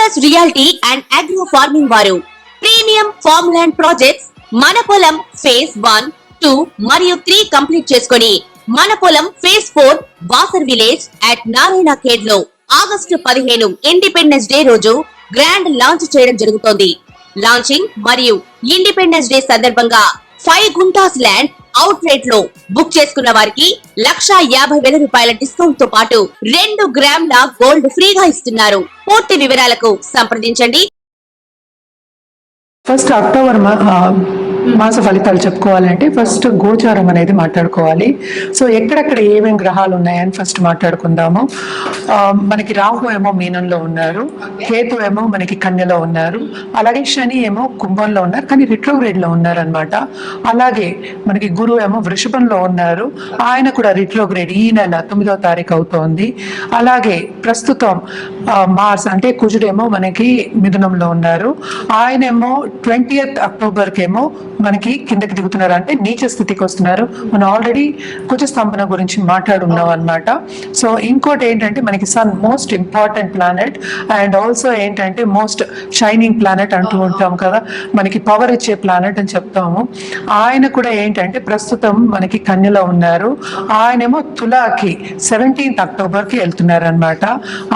Focus reality and agro farming వారు premium farm land projects మన పొలం ఫేజ్ 1, 2 మరియు 3 కంప్లీట్ చేసుకొని మన పొలం phase 4 Wasar village at Narayana Khed లో ఆగస్టు 15 ఇండిపెండెన్స్ డే రోజు గ్రాండ్ లాంచ్ చేయడం జరుగుతోంది. లాంచింగ్ మరియు ఇండిపెండెన్స్ డే సందర్భంగా 5 గుంటాస్ ల్యాండ్ అవుట్ రేట్ లో బుక్ చేసుకున్న వారికి 1,50,000 రూపాయల డిస్కౌంట్ తో పాటు 2 గ్రాముల గోల్డ్ ఫ్రీగా ఇస్తున్నారు. పూర్తి వివరాలకు సంప్రదించండి. ఫస్ట్ అక్టోబర్ మాస ఫలితాలు చెప్పుకోవాలంటే ఫస్ట్ గోచారం అనేది మాట్లాడుకోవాలి. సో ఎక్కడెక్కడ ఏమేమి గ్రహాలు ఉన్నాయని ఫస్ట్ మాట్లాడుకుందాము. మనకి రాహు ఏమో మీనంలో ఉన్నారు, కేతు ఏమో మనకి కన్యలో ఉన్నారు, అలాగే శని ఏమో కుంభంలో ఉన్నారు కానీ రిట్రోగ్రేడ్ లో ఉన్నారు అనమాట. అలాగే మనకి గురువు ఏమో వృషభంలో ఉన్నారు, ఆయన కూడా రిట్రోగ్రేడ్ ఈ నెల 9వ తారీఖు అవుతోంది. అలాగే ప్రస్తుతం మార్స్ అంటే కుజుడేమో మనకి మిథునంలో ఉన్నారు, ఆయనేమో 20th అక్టోబర్కి ఏమో మనకి కిందకి దిగుతున్నారు, అంటే నీచ స్థితికి వస్తున్నారు. మనం ఆల్రెడీ కుజ స్తంభన గురించి మాట్లాడున్నాం అనమాట. సో ఇంకోటి ఏంటంటే మనకి sun most important planet and also ఏంటంటే మోస్ట్ షైనింగ్ ప్లానెట్ అంటూ ఉంటాం కదా, మనకి పవర్ ఇచ్చే ప్లానెట్ అని చెప్తాము. ఆయన కూడా ఏంటంటే ప్రస్తుతం మనకి కన్యలో ఉన్నారు, ఆయనేమో తులాకి 17th అక్టోబర్కి వెళ్తున్నారు అనమాట.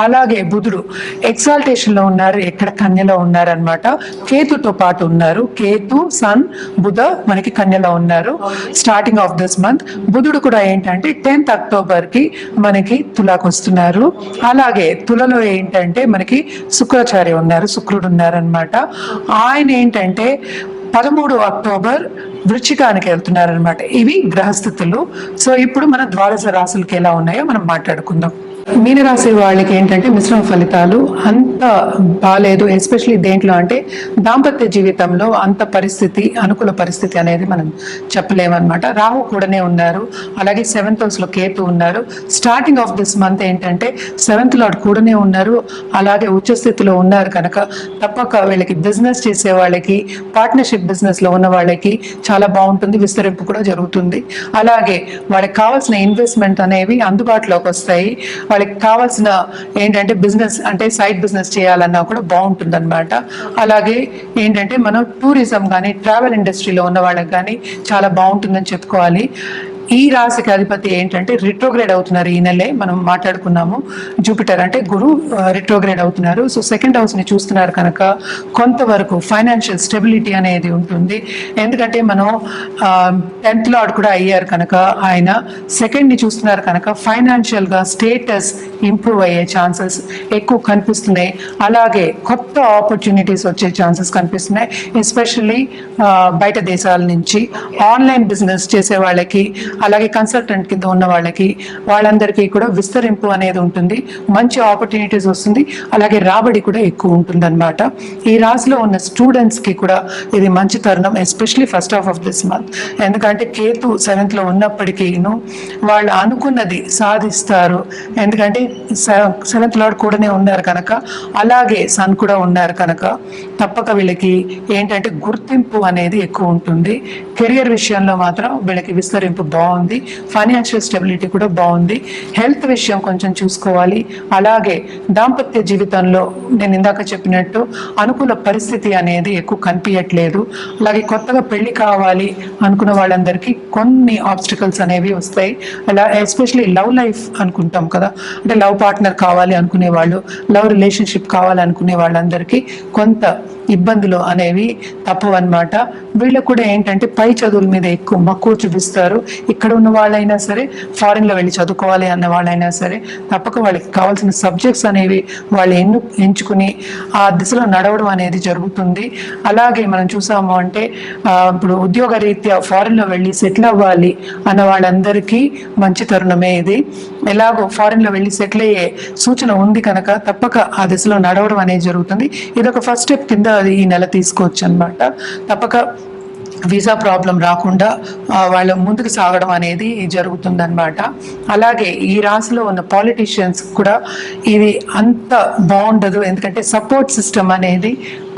అలాగే బుధుడు ఎక్సాల్టేషన్ లో ఉన్నారు, ఎక్కడ కన్యలో ఉన్నారనమాట. కేతుతో పాటు ఉన్నారు, కేతు సన్ బుధ మనకి కన్యలో ఉన్నారు స్టార్టింగ్ ఆఫ్ దిస్ మంత్. బుధుడు కూడా ఏంటంటే 10th అక్టోబర్కి మనకి తులాకు వస్తున్నారు. అలాగే తులలో ఏంటంటే మనకి శుక్రాచార్య ఉన్నారు, శుక్రుడు ఉన్నారనమాట. ఆయన ఏంటంటే 13 అక్టోబర్ వృశ్చికానికి వెళ్తున్నారనమాట. ఇవి గ్రహస్థితులు. సో ఇప్పుడు మన ద్వాదశ రాశులకి ఎలా ఉన్నాయో మనం మాట్లాడుకుందాం. మీనరాశి వాళ్ళకి ఏంటంటే మిశ్రమ ఫలితాలు, అంత బాగాలేదు. ఎస్పెషలీ దేంట్లో అంటే దాంపత్య జీవితంలో అంత పరిస్థితి అనుకూల పరిస్థితి అనేది మనం చెప్పలేమన్నమాట. రాహు కూడానే ఉన్నారు, అలాగే 7th హౌస్లో కేతు ఉన్నారు. స్టార్టింగ్ ఆఫ్ దిస్ మంత్ ఏంటంటే 7th లార్డ్ కూడానే ఉన్నారు, అలాగే ఉచ్చస్థితిలో ఉన్నారు కనుక తప్పక వీళ్ళకి బిజినెస్ చేసే వాళ్ళకి, పార్ట్నర్షిప్ బిజినెస్లో ఉన్న వాళ్ళకి చాలా బాగుంటుంది, విస్తరింపు కూడా జరుగుతుంది. అలాగే వాళ్ళకి కావాల్సిన ఇన్వెస్ట్మెంట్ అనేవి అందుబాటులోకి వస్తాయి. వాళ్ళకి కావాల్సిన ఏంటంటే బిజినెస్ అంటే సైడ్ బిజినెస్ చేయాలన్నా కూడా బాగుంటుంది అనమాట. అలాగే ఏంటంటే మనం టూరిజం కానీ ట్రావెల్ ఇండస్ట్రీలో ఉన్న వాళ్ళకి కానీ చాలా బాగుంటుందని చెప్పుకోవాలి. ఈ రాశికి అధిపతి ఏంటంటే రిట్రోగ్రేడ్ అవుతున్నారు ఈ నెలే, మనం మాట్లాడుకున్నాము. జూపిటర్ అంటే గురు రిట్రోగ్రేడ్ అవుతున్నారు. సో 2nd హౌస్ని చూస్తున్నారు కనుక కొంతవరకు ఫైనాన్షియల్ స్టెబిలిటీ అనేది ఉంటుంది. ఎందుకంటే మనం 10th లార్డ్ కూడా అయ్యారు కనుక ఆయన 2nd చూస్తున్నారు కనుక ఫైనాన్షియల్గా స్టేటస్ ఇంప్రూవ్ అయ్యే ఛాన్సెస్ ఎక్కువ కనిపిస్తున్నాయి. అలాగే కొత్త ఆపర్చునిటీస్ వచ్చే ఛాన్సెస్ కనిపిస్తున్నాయి. ఎస్పెషల్లీ బయట దేశాల నుంచి ఆన్లైన్ బిజినెస్ చేసే వాళ్ళకి, అలాగే కన్సల్టెంట్ కింద ఉన్న వాళ్ళకి, వాళ్ళందరికీ కూడా విస్తరింపు అనేది ఉంటుంది, మంచి ఆపర్చునిటీస్ వస్తుంది, అలాగే రాబడి కూడా ఎక్కువ ఉంటుంది అనమాట. ఈ రాశిలో ఉన్న స్టూడెంట్స్కి కూడా ఇది మంచి తరుణం, especially first half of this month. ఎందుకంటే కేతు 7th లో ఉన్నప్పటికీ వాళ్ళు అనుకున్నది సాధిస్తారు, ఎందుకంటే 7th లార్డ్ కూడానే ఉన్నారు కనుక, అలాగే సన్ కూడా ఉన్నారు కనుక తప్పక వీళ్ళకి ఏంటంటే గుర్తింపు అనేది ఎక్కువ ఉంటుంది. కెరియర్ విషయంలో మాత్రం వీళ్ళకి విస్తరింపు బాగుంది, ఫైనాన్షియల్ స్టెబిలిటీ కూడా బాగుంది. హెల్త్ విషయం కొంచెం చూసుకోవాలి. అలాగే దాంపత్య జీవితంలో నేను ఇందాక చెప్పినట్టు అనుకూల పరిస్థితి అనేది ఎక్కువ కనిపించట్లేదు. అలాగే కొత్తగా పెళ్లి కావాలి అనుకున్న వాళ్ళందరికీ కొన్ని ఆబ్స్టికల్స్ అనేవి వస్తాయి. అలా ఎస్పెషలీ లవ్ లైఫ్ అనుకుంటాం కదా, అంటే లవ్ పార్ట్నర్ కావాలి అనుకునే వాళ్ళు, లవ్ రిలేషన్షిప్ కావాలనుకునే వాళ్ళందరికీ కొంత ఇబ్బందులు అనేవి తప్పవన్నమాట. వీళ్ళకు కూడా ఏంటంటే పై చదువుల మీద ఎక్కువ మక్కువ చూపిస్తారు. ఇక్కడ ఉన్న వాళ్ళైనా సరే, ఫారిన్లో వెళ్ళి చదువుకోవాలి అన్న వాళ్ళైనా సరే తప్పక వాళ్ళకి కావాల్సిన సబ్జెక్ట్స్ అనేవి వాళ్ళు ఎంచుకుని ఆ దిశలో నడవడం అనేది జరుగుతుంది. అలాగే మనం చూసాము అంటే ఇప్పుడు ఉద్యోగ రీత్యా ఫారిన్లో వెళ్ళి సెటిల్ అవ్వాలి అన్న వాళ్ళందరికీ మంచి తరుణమే ఇది. ఎలాగో ఫారిన్లో వెళ్ళి సెటిల్ అయ్యే సూచన ఉంది కనుక తప్పక ఆ దిశలో నడవడం అనేది జరుగుతుంది. ఇదొక ఫస్ట్ స్టెప్ కింద ఈ నెల తీసుకోవచ్చు అనమాట. తప్పక వీసా ప్రాబ్లం రాకుండా వాళ్ళు ముందుకు సాగడం అనేది జరుగుతుందన్నమాట. అలాగే ఈ రాశిలో ఉన్న పాలిటీషియన్స్ కూడా ఇది అంత బాగుండదు, ఎందుకంటే సపోర్ట్ సిస్టమ్ అనేది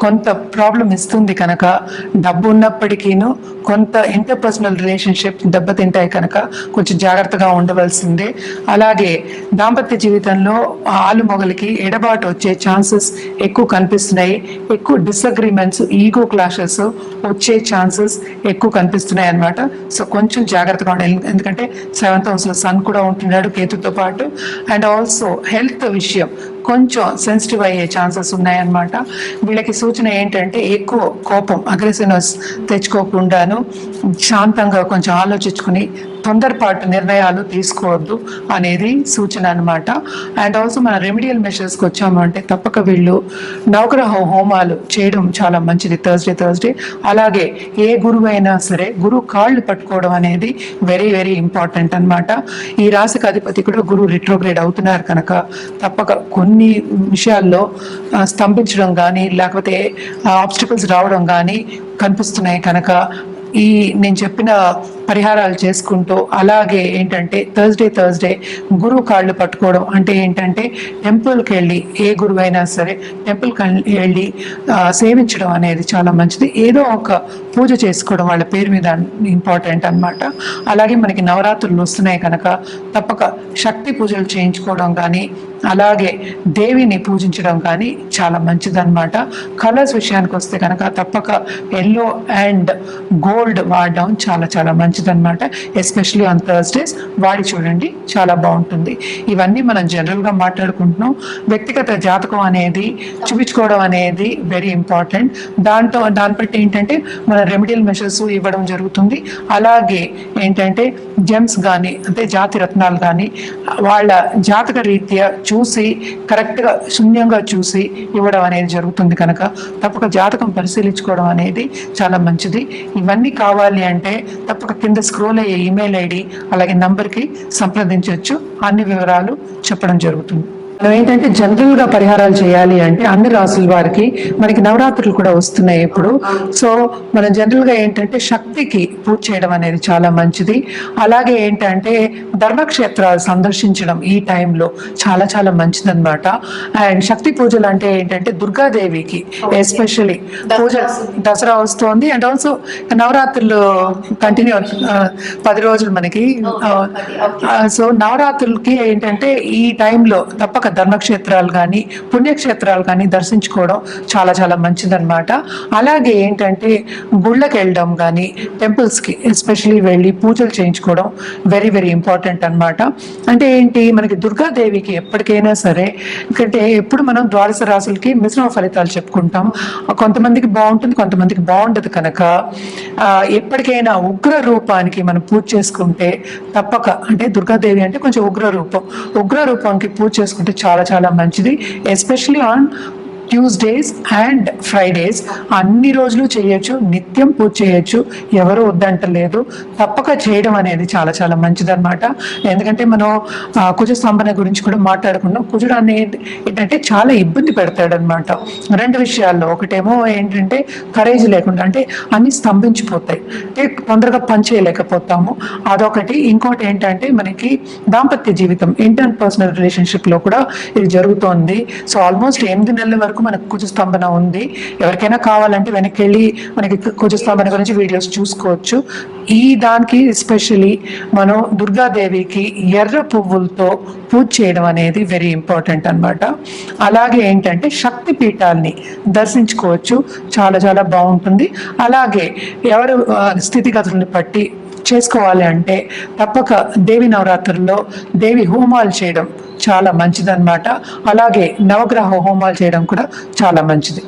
కొంత ప్రాబ్లం ఇస్తుంది కనుక, డబ్బు ఉన్నప్పటికీను కొంత ఇంటర్పర్సనల్ రిలేషన్షిప్ దెబ్బతింటాయి కనుక కొంచెం జాగ్రత్తగా ఉండవలసిందే. అలాగే దాంపత్య జీవితంలో ఆలుమొగలికి ఎడబాటు వచ్చే ఛాన్సెస్ ఎక్కువ కనిపిస్తున్నాయి. ఎక్కువ డిసగ్రిమెంట్స్, ఈగో క్లాషెస్ వచ్చే ఛాన్సెస్ ఎక్కువ కనిపిస్తున్నాయి అన్నమాట. సో కొంచెం జాగ్రత్తగా ఉండాలి. ఎందుకంటే 7th హౌస్లో సన్ కూడా ఉంటున్నాడు కేతుతో పాటు. అండ్ ఆల్సో హెల్త్ విషయం కొంచెం సెన్సిటివ్ అయ్యే ఛాన్సెస్ ఉన్నాయన్నమాట. వీళ్ళకి సూచన ఏంటంటే ఎక్కువ కోపం, అగ్రెసివ్నెస్ తెచ్చుకోకుండాను శాంతంగా కొంచెం ఆలోచించుకుని తొందరపాటు నిర్ణయాలు తీసుకోవద్దు అనేది సూచన అనమాట. అండ్ ఆల్సో మన రెమిడియల్ మెషర్స్కి వచ్చాము అంటే తప్పక వీళ్ళు నవగ్రహ హోమాలు చేయడం చాలా మంచిది థర్స్డే. అలాగే ఏ గురువు అయినా సరే గురువు కాళ్ళు పట్టుకోవడం అనేది వెరీ వెరీ ఇంపార్టెంట్ అనమాట. ఈ రాశికి అధిపతి కూడా గురువు రిట్రోగ్రేడ్ అవుతున్నారు కనుక తప్పక కొన్ని విషయాల్లో స్తంభించడం కానీ లేకపోతే ఆబ్స్టికల్స్ రావడం కానీ కనిపిస్తున్నాయి కనుక ఈ నేను చెప్పిన పరిహారాలు చేసుకుంటూ, అలాగే ఏంటంటే థర్స్డే గురువు కాళ్ళు పట్టుకోవడం అంటే ఏంటంటే టెంపుల్కి వెళ్ళి, ఏ గురువు అయినా సరే టెంపుల్కి వెళ్ళి సేవించడం అనేది చాలా మంచిది. ఏదో ఒక పూజ చేసుకోవడం వాళ్ళ పేరు మీద ఇంపార్టెంట్ అన్నమాట. అలాగే మనకి నవరాత్రులు వస్తున్నాయి కనుక తప్పక శక్తి పూజలు చేయించుకోవడం కానీ, అలాగే దేవిని పూజించడం కానీ చాలా మంచిదన్నమాట. కలర్స్ విషయానికి వస్తే కనుక తప్పక ఎల్లో అండ్ గోల్డ్ వాడడం చాలా చాలా మంచిదన్నమాట. ఎస్పెషలీ ఆన్ థర్స్డేస్ వాడి చూడండి, చాలా బాగుంటుంది. ఇవన్నీ మనం జనరల్గా మాట్లాడుకుంటున్నాం. వ్యక్తిగత జాతకం అనేది చూపించుకోవడం అనేది వెరీ ఇంపార్టెంట్. దాన్ని బట్టి ఏంటంటే మన రెమిడియల్ మెషర్స్ ఇవ్వడం జరుగుతుంది. అలాగే ఏంటంటే జెమ్స్ కానీ, అంటే జాతి రత్నాలు కానీ వాళ్ళ జాతక రీత్యా చూసి కరెక్ట్గా శూన్యంగా చూసి ఇవ్వడం అనేది జరుగుతుంది కనుక తప్పక జాతకం పరిశీలించుకోవడం అనేది చాలా మంచిది. ఇవన్నీ కావాలి అంటే తప్పక కింద స్క్రోల్ అయ్యే ఈమెయిల్ ఐడి అలాగే నంబర్కి సంప్రదించవచ్చు. అన్ని వివరాలు చెప్పడం జరుగుతుంది. మనం ఏంటంటే జనరల్ గా పరిహారాలు చేయాలి అంటే అన్ని రాసుల వారికి మనకి నవరాత్రులు కూడా వస్తున్నాయి ఇప్పుడు. సో మనం జనరల్ గా ఏంటంటే శక్తికి పూజ చేయడం అనేది చాలా మంచిది. అలాగే ఏంటంటే ధర్మక్షేత్రాలు సందర్శించడం ఈ టైంలో చాలా చాలా మంచిది అనమాట. అండ్ శక్తి పూజలు అంటే ఏంటంటే దుర్గాదేవికి ఎస్పెషలీ పూజ, దసరా వస్తుంది అండ్ ఆల్సో నవరాత్రులు కంటిన్యూ 10 రోజులు మనకి. సో నవరాత్రులకి ఏంటంటే ఈ టైంలో తప్పక ధర్మక్షేత్రాలు కానీ పుణ్యక్షేత్రాలు కానీ దర్శించుకోవడం చాలా చాలా మంచిదన్నమాట. అలాగే ఏంటంటే గుళ్ళకి వెళ్ళడం కానీ టెంపుల్స్కి ఎస్పెషలీ వెళ్ళి పూజలు చేయించుకోవడం వెరీ వెరీ ఇంపార్టెంట్ అనమాట. అంటే ఏంటి, మనకి దుర్గాదేవికి ఎప్పటికైనా సరే, ఎందుకంటే ఎప్పుడు మనం ద్వాదశ రాశులకి మిశ్రమ ఫలితాలు చెప్పుకుంటాం. కొంతమందికి బాగుంటుంది, కొంతమందికి బాగుండదు కనుక ఎప్పటికైనా ఉగ్ర రూపానికి మనం పూజ చేసుకుంటే తప్పక, అంటే దుర్గాదేవి అంటే కొంచెం ఉగ్ర రూపానికి పూజ చేసుకుంటే చాలా చాలా మంచిది. Especially on Tuesdays and Fridays అన్ని రోజులు చేయొచ్చు, నిత్యం పూజ చేయొచ్చు, ఎవరు వద్దంటలేదు. తప్పక చేయడం అనేది చాలా చాలా మంచిదన్నమాట. ఎందుకంటే మనం కుజస్తంభన గురించి కూడా మాట్లాడుకున్నాం. కుజుడు అనేది ఏంటంటే చాలా ఇబ్బంది పెడతాడనమాట 2 విషయాల్లో. ఒకటేమో ఏంటంటే కరేజ్ లేకుండా, అంటే అన్ని స్తంభించిపోతాయి, అంటే తొందరగా పని చేయలేకపోతాము, అదొకటి. ఇంకోటి ఏంటంటే మనకి దాంపత్య జీవితం, ఇంటర్పర్సనల్ రిలేషన్షిప్లో కూడా ఇది జరుగుతోంది. సో ఆల్మోస్ట్ 8 నెలల వరకు మనకు కుజస్తంభన ఉంది. ఎవరికైనా కావాలంటే వెనక్కి వెళ్ళి మనకి కుజస్తంభన గురించి వీడియోస్ చూసుకోవచ్చు. ఈ దానికి ఎస్పెషలీ మనం దుర్గాదేవికి ఎర్ర పువ్వులతో పూజ చేయడం అనేది వెరీ ఇంపార్టెంట్ అన్నమాట. అలాగే ఏంటంటే శక్తి పీఠాలని దర్శించుకోవచ్చు, చాలా చాలా బాగుంటుంది. అలాగే ఎవరు స్థితిగతుల్ని బట్టి చేసుకోవాలి అంటే తప్పక దేవి నవరాత్రుల్లో దేవి హోమాలు చేయడం చాలా మంచిదన్నమాట. అలాగే నవగ్రహ హోమాలు చేయడం కూడా చాలా మంచిది.